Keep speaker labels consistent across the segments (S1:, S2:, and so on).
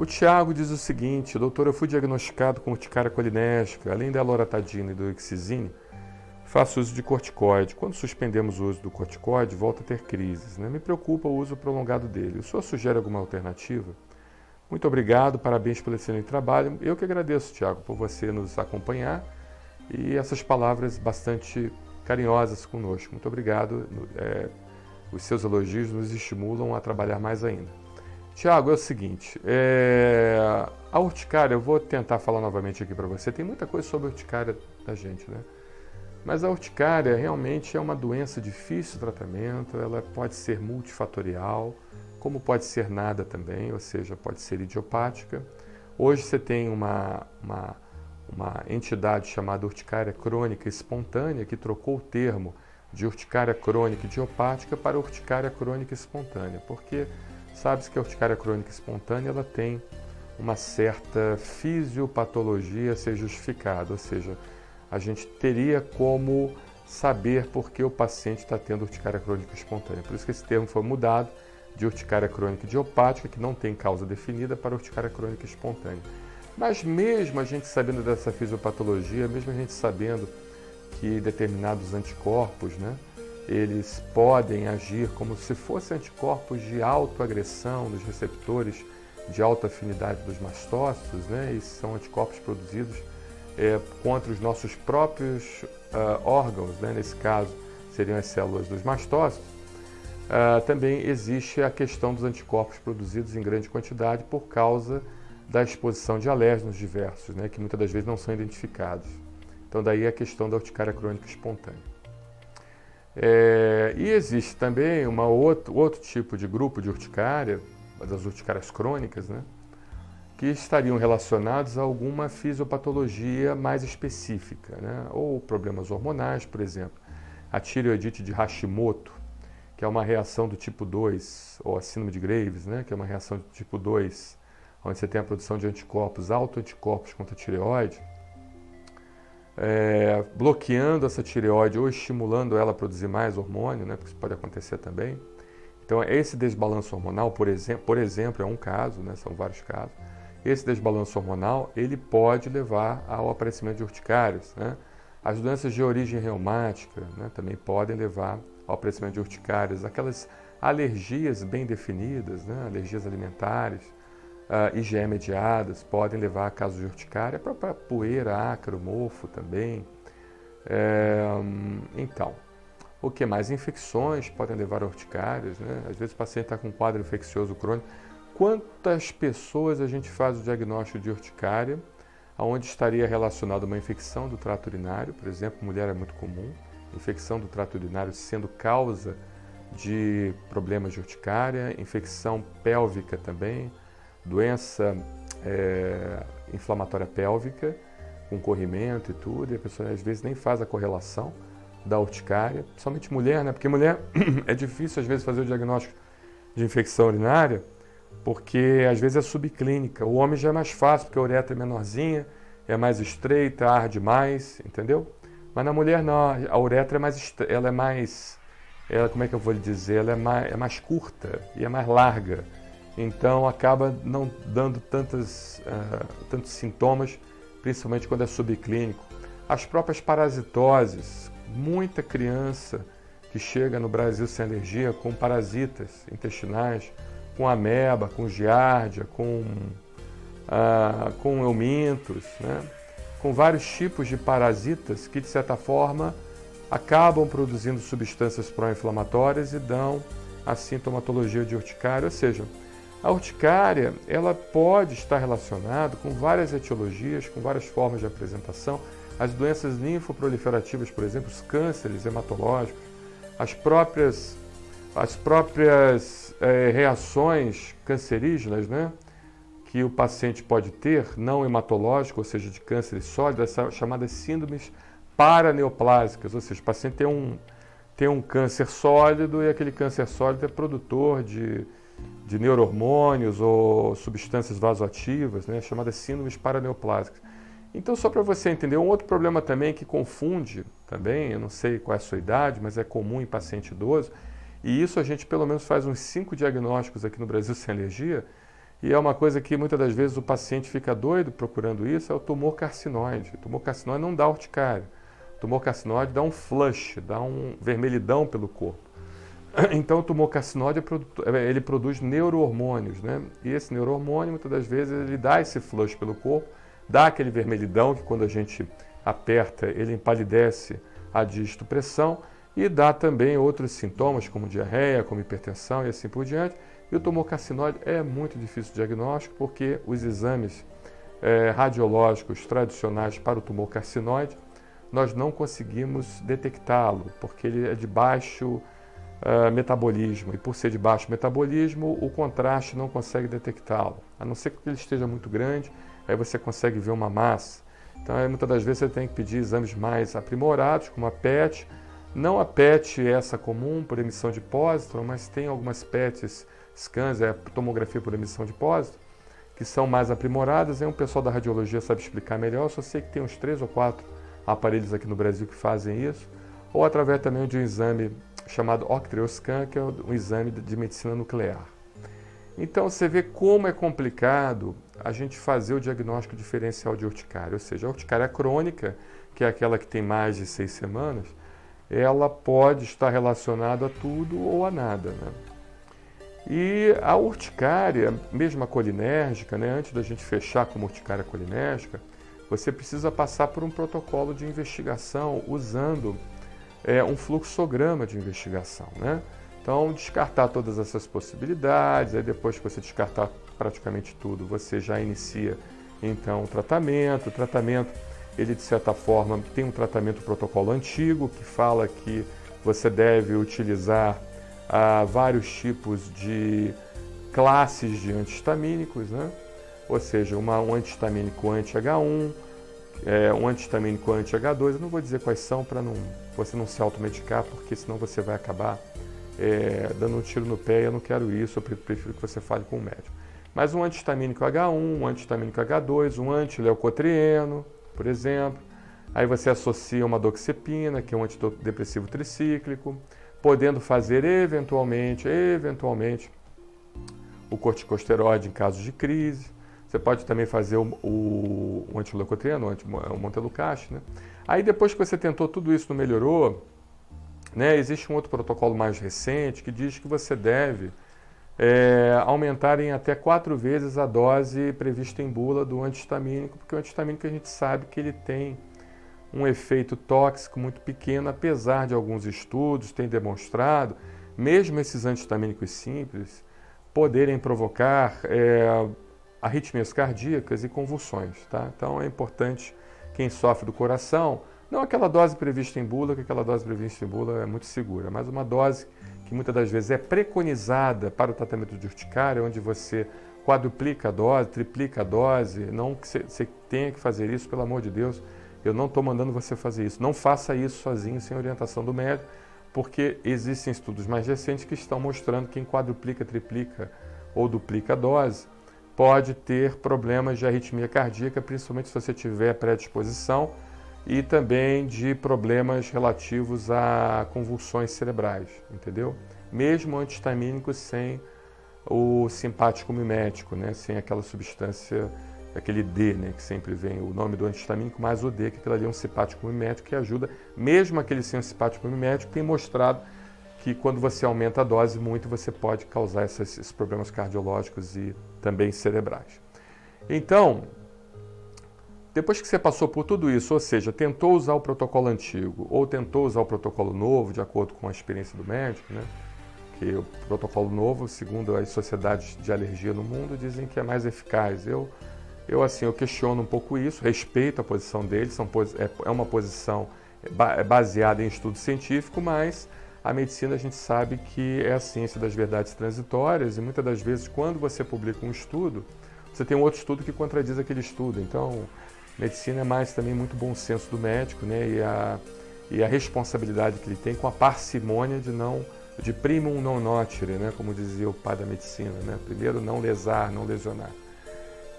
S1: O Tiago diz o seguinte: doutor, eu fui diagnosticado com urticária colinérgica, além da loratadina e do ixizine, faço uso de corticoide. Quando suspendemos o uso do corticoide, volta a ter crises, né? Me preocupa o uso prolongado dele. O senhor sugere alguma alternativa? Muito obrigado, parabéns pelo excelente trabalho. Eu que agradeço, Tiago, por você nos acompanhar e essas palavras bastante carinhosas conosco. Muito obrigado. Os seus elogios nos estimulam a trabalhar mais ainda. Tiago, é o seguinte, a urticária, eu vou tentar falar novamente aqui para você, tem muita coisa sobre a urticária da gente, né? Mas a urticária realmente é uma doença difícil de tratamento, ela pode ser multifatorial, como pode ser nada também, ou seja, pode ser idiopática. Hoje você tem uma entidade chamada urticária crônica espontânea que trocou o termo de urticária crônica idiopática para urticária crônica espontânea, porque sabe-se que a urticária crônica espontânea ela tem uma certa fisiopatologia a ser justificada, ou seja, a gente teria como saber por que o paciente está tendo urticária crônica espontânea. Por isso que esse termo foi mudado de urticária crônica idiopática, que não tem causa definida, para urticária crônica espontânea. Mas mesmo a gente sabendo dessa fisiopatologia, mesmo a gente sabendo que determinados anticorpos, né, eles podem agir como se fossem anticorpos de autoagressão nos receptores de alta afinidade dos mastócitos, né, e são anticorpos produzidos contra os nossos próprios órgãos, né, nesse caso seriam as células dos mastócitos. Também existe a questão dos anticorpos produzidos em grande quantidade por causa da exposição de alérgenos diversos, né, que muitas das vezes não são identificados. Então daí a questão da urticária crônica espontânea. E existe também outro tipo de grupo de urticária, das urticárias crônicas, né, que estariam relacionados a alguma fisiopatologia mais específica, né, ou problemas hormonais, por exemplo, a tireoidite de Hashimoto, que é uma reação do tipo 2, ou a síndrome de Graves, né, que é uma reação do tipo 2, onde você tem a produção de anticorpos, autoanticorpos contra a tireoide, bloqueando essa tireoide ou estimulando ela a produzir mais hormônio, né, porque isso pode acontecer também. Então, esse desbalanço hormonal, por exemplo, é um caso, né, são vários casos. Esse desbalanço hormonal, ele pode levar ao aparecimento de urticárias, né? As doenças de origem reumática, né, também podem levar ao aparecimento de urticárias. Aquelas alergias bem definidas, né, alergias alimentares, IgE mediadas, podem levar a casos de urticária, a própria poeira, ácaro, mofo também. Então, o que mais? Infecções podem levar a urticárias, né? Às vezes o paciente está com um quadro infeccioso crônico. Quantas pessoas a gente faz o diagnóstico de urticária, onde estaria relacionado uma infecção do trato urinário, por exemplo, mulher é muito comum, infecção do trato urinário sendo causa de problemas de urticária, infecção pélvica também, doença inflamatória pélvica, com corrimento e tudo, e a pessoa às vezes nem faz a correlação da urticária, somente mulher, né? Porque mulher é difícil às vezes fazer o diagnóstico de infecção urinária, porque às vezes é subclínica. O homem já é mais fácil, porque a uretra é menorzinha, é mais estreita, arde mais, entendeu? Mas na mulher não, a uretra é mais, como é que eu vou lhe dizer, ela é mais curta e é mais larga. Então acaba não dando tantos sintomas, principalmente quando é subclínico. As próprias parasitoses, muita criança que chega no Brasil sem alergia com parasitas intestinais, com ameba, com giardia, com eumintos, né? Com vários tipos de parasitas que, de certa forma, acabam produzindo substâncias pró-inflamatórias e dão a sintomatologia de urticária. Ou seja, a urticária ela pode estar relacionada com várias etiologias, com várias formas de apresentação. As doenças linfoproliferativas, por exemplo, os cânceres hematológicos, as próprias reações cancerígenas, né, que o paciente pode ter, não hematológico, ou seja, de cânceres sólidos, chamadas síndromes paraneoplásicas, ou seja, o paciente tem um câncer sólido e aquele câncer sólido é produtor de neurohormônios ou substâncias vasoativas, né, chamadas síndromes paraneoplásicas. Então, só para você entender, um outro problema também que confunde, também, eu não sei qual é a sua idade, mas é comum em paciente idoso, e isso a gente pelo menos faz uns 5 diagnósticos aqui no Brasil sem alergia, E é uma coisa que muitas das vezes o paciente fica doido procurando isso, é o tumor carcinoide. O tumor carcinoide não dá urticária. O tumor carcinoide dá um flush, dá um vermelhidão pelo corpo. Então o tumor carcinoide ele produz neurohormônios, né? E esse neurohormônio muitas das vezes ele dá esse flush pelo corpo, dá aquele vermelhidão que quando a gente aperta ele empalidece a distopressão e dá também outros sintomas como diarreia, como hipertensão e assim por diante. E o tumor carcinoide é muito difícil de diagnóstico porque os exames radiológicos tradicionais para o tumor carcinoide nós não conseguimos detectá-lo porque ele é de baixo metabolismo, e por ser de baixo metabolismo, o contraste não consegue detectá-lo, a não ser que ele esteja muito grande, aí você consegue ver uma massa. Então, muitas das vezes você tem que pedir exames mais aprimorados, como a PET, não a PET essa comum por emissão de pósitron, mas tem algumas PET scans, a tomografia por emissão de pósitron, que são mais aprimoradas, aí um pessoal da radiologia sabe explicar melhor, eu só sei que tem uns 3 ou 4 aparelhos aqui no Brasil que fazem isso, ou através também de um exame chamado Octreoscan, que é um exame de medicina nuclear. Então você vê como é complicado a gente fazer o diagnóstico diferencial de urticária, ou seja, a urticária crônica, que é aquela que tem mais de 6 semanas, ela pode estar relacionada a tudo ou a nada, né? E a urticária, mesmo a colinérgica, né, antes da gente fechar como urticária colinérgica, você precisa passar por um protocolo de investigação usando um fluxograma de investigação, né? Então, descartar todas essas possibilidades, aí depois que você descartar praticamente tudo, você já inicia, então, o tratamento. O tratamento, ele, de certa forma, tem um tratamento protocolo antigo, que fala que você deve utilizar vários tipos de classes de antihistamínicos, né? Ou seja, um antihistamínico anti-H1, um antihistamínico anti-H2, eu não vou dizer quais são para você não se automedicar, porque senão você vai acabar dando um tiro no pé, e eu não quero isso, eu prefiro que você fale com o médico. Mas um antihistamínico H1, um antihistamínico H2, um antileucotrieno, por exemplo, aí você associa uma doxepina, que é um antidepressivo tricíclico, podendo fazer eventualmente o corticosteroide em casos de crise. Você pode também fazer o antileucotrieno, o montelukast, né? Aí depois que você tentou tudo isso não melhorou, né, existe um outro protocolo mais recente que diz que você deve aumentar em até 4 vezes a dose prevista em bula do antihistamínico, porque o antihistamínico a gente sabe que ele tem um efeito tóxico muito pequeno, apesar de alguns estudos terem demonstrado, mesmo esses antihistamínicos simples, poderem provocar arritmias cardíacas e convulsões, tá? Então é importante quem sofre do coração, não aquela dose prevista em bula, que aquela dose prevista em bula é muito segura, mas uma dose que muitas das vezes é preconizada para o tratamento de urticária, onde você quadruplica a dose, triplica a dose, não que você tenha que fazer isso, pelo amor de Deus, eu não estou mandando você fazer isso, não faça isso sozinho, sem orientação do médico, porque existem estudos mais recentes que estão mostrando que quem quadruplica, triplica ou duplica a dose, pode ter problemas de arritmia cardíaca, principalmente se você tiver predisposição, e também de problemas relativos a convulsões cerebrais, entendeu? Mesmo antihistamínicos sem o simpático mimético, né? Sem aquela substância, aquele D, né? Que sempre vem o nome do antihistamínico mais o D, que aquilo ali é um simpático mimético que ajuda, mesmo aquele sem um simpático mimético, tem mostrado que quando você aumenta a dose muito, você pode causar esses problemas cardiológicos e também cerebrais. Então, depois que você passou por tudo isso, ou seja, tentou usar o protocolo antigo ou tentou usar o protocolo novo, de acordo com a experiência do médico, né? Que o protocolo novo, segundo as sociedades de alergia no mundo, dizem que é mais eficaz. Eu questiono um pouco isso, respeito a posição deles, é uma posição baseada em estudo científico, mas a medicina a gente sabe que é a ciência das verdades transitórias e muitas das vezes quando você publica um estudo, você tem um outro estudo que contradiz aquele estudo. Então, medicina é mais também muito bom senso do médico, né? E a responsabilidade que ele tem com a parcimônia de primum non nocere, né? Como dizia o pai da medicina, né? Primeiro não lesar, não lesionar.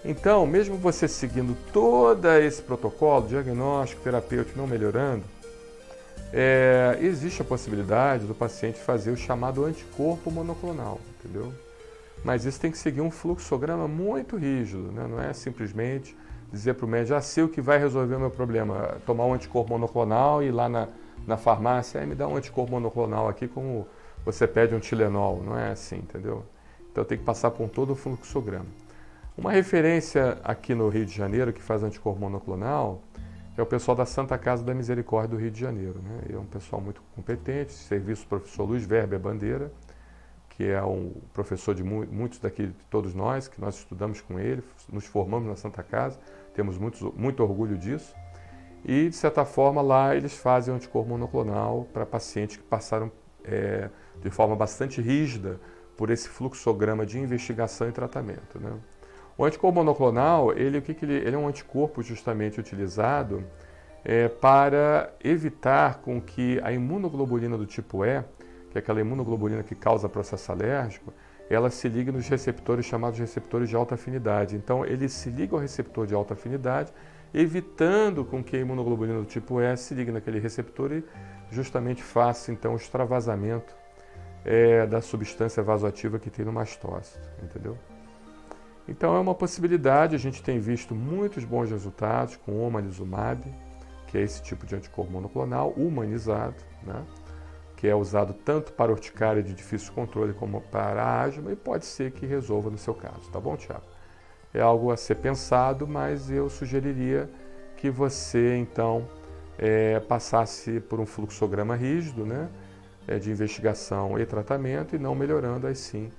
S1: Então, mesmo você seguindo todo esse protocolo, diagnóstico, terapêutico, não melhorando, existe a possibilidade do paciente fazer o chamado anticorpo monoclonal, entendeu? Mas isso tem que seguir um fluxograma muito rígido, né? Não é simplesmente dizer para o médico, já sei o que vai resolver o meu problema, tomar um anticorpo monoclonal e ir lá na farmácia, me dá um anticorpo monoclonal aqui como você pede um Tilenol. Não é assim, entendeu? Então tem que passar por todo o fluxograma. Uma referência aqui no Rio de Janeiro que faz anticorpo monoclonal é o pessoal da Santa Casa da Misericórdia do Rio de Janeiro, né? É um pessoal muito competente, serviço do professor Luiz Werber Bandeira, que é um professor de muitos daqui, de todos nós, que nós estudamos com ele, nos formamos na Santa Casa, temos muito orgulho disso. E, de certa forma, lá eles fazem anticorpo monoclonal para pacientes que passaram de forma bastante rígida por esse fluxograma de investigação e tratamento, né? O anticorpo monoclonal, ele é um anticorpo justamente utilizado para evitar com que a imunoglobulina do tipo E, que é aquela imunoglobulina que causa processo alérgico, ela se liga nos receptores chamados receptores de alta afinidade. Então, ele se liga ao receptor de alta afinidade, evitando com que a imunoglobulina do tipo E se ligue naquele receptor e justamente faça, então, o extravasamento da substância vasoativa que tem no mastócito, entendeu? Então, é uma possibilidade, a gente tem visto muitos bons resultados com o omalizumab, que é esse tipo de anticorpo monoclonal humanizado, né? Que é usado tanto para urticária de difícil controle como para asma, e pode ser que resolva no seu caso, tá bom, Tiago? É algo a ser pensado, mas eu sugeriria que você, então, passasse por um fluxograma rígido, né? De investigação e tratamento, e não melhorando, aí sim,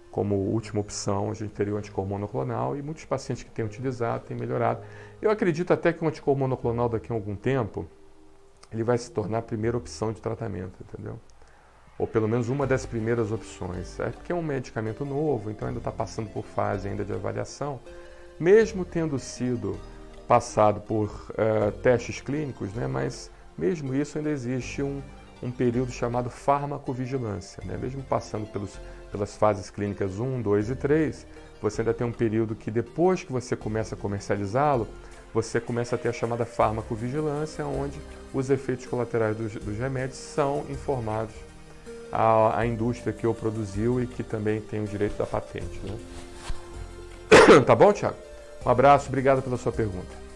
S1: como última opção, a gente teria o anticorpo monoclonal, e muitos pacientes que têm utilizado têm melhorado. Eu acredito até que o anticorpo monoclonal, daqui a algum tempo, ele vai se tornar a primeira opção de tratamento, entendeu? Ou pelo menos uma das primeiras opções. É porque é um medicamento novo, então ainda está passando por fase ainda de avaliação. Mesmo tendo sido passado por testes clínicos, né? Mas mesmo isso ainda existe um período chamado farmacovigilância, né? Mesmo passando pelas fases clínicas 1, 2 e 3, você ainda tem um período que depois que você começa a comercializá-lo, você começa a ter a chamada farmacovigilância, onde os efeitos colaterais dos remédios são informados à indústria que o produziu e que também tem o direito da patente, né? Tá bom, Tiago? Um abraço, obrigado pela sua pergunta.